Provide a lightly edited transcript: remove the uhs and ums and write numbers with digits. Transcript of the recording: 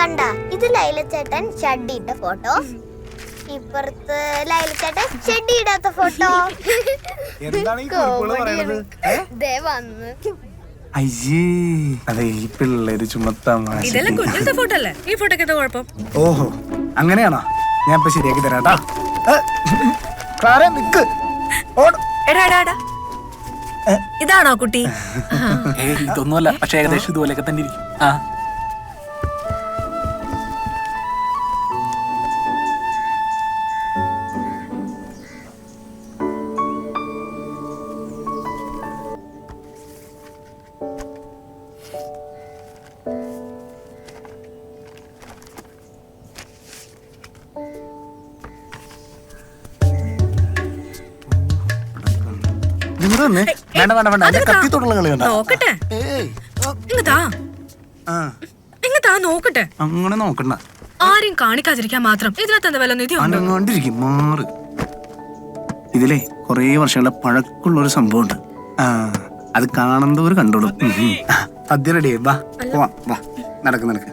കണ്ട, ഇത് ലൈലച്ചേട്ടൻ ഷഡ്ഡി ഇട്ട ഫോട്ടോ, ഇപ്പുറത്ത് ലൈലച്ചേട്ടൻ ഷഡ്ഡി ഇടാത്ത ഫോട്ടോ. ദേ വന്ന്. അയ്യേ, അതെ ഈ പിള്ളേര് ഇതെല്ലാം കുഞ്ഞിലത്തെ ഫോട്ടോ അല്ലേ? ഈ ഫോട്ടോക്ക് എന്താ കുഴപ്പം? ഓഹോ, അങ്ങനെയാണോ? ഞാൻ ഇപ്പൊ ശരിയാക്കി തരാട്ടാ. ക്ലാര നിക്ക്. ഇതാണോ കുട്ടി? ഇതൊന്നുമല്ല, പക്ഷെ ഏകദേശം ഇതുപോലെയൊക്കെ തന്നെ ഇരിക്കും. ആ അങ്ങനെ നോക്കണ്ട. ആരും കാണിക്കാതിരിക്കാൻ മാത്രം ഇതിനകത്ത് എന്താ വല്ല നിധി അനങ്ങാണ്ടിരിക്കും. മാറ്. ഇതിലെ കൊറേ വർഷങ്ങളുടെ പഴക്കമുള്ള ഒരു സംഭവം ഉണ്ട്. അത് കാണുന്നവർ കണ്ടോളും. സദ്യ റെഡിയായി. വാ വാ, നടക്ക് നടക്ക്.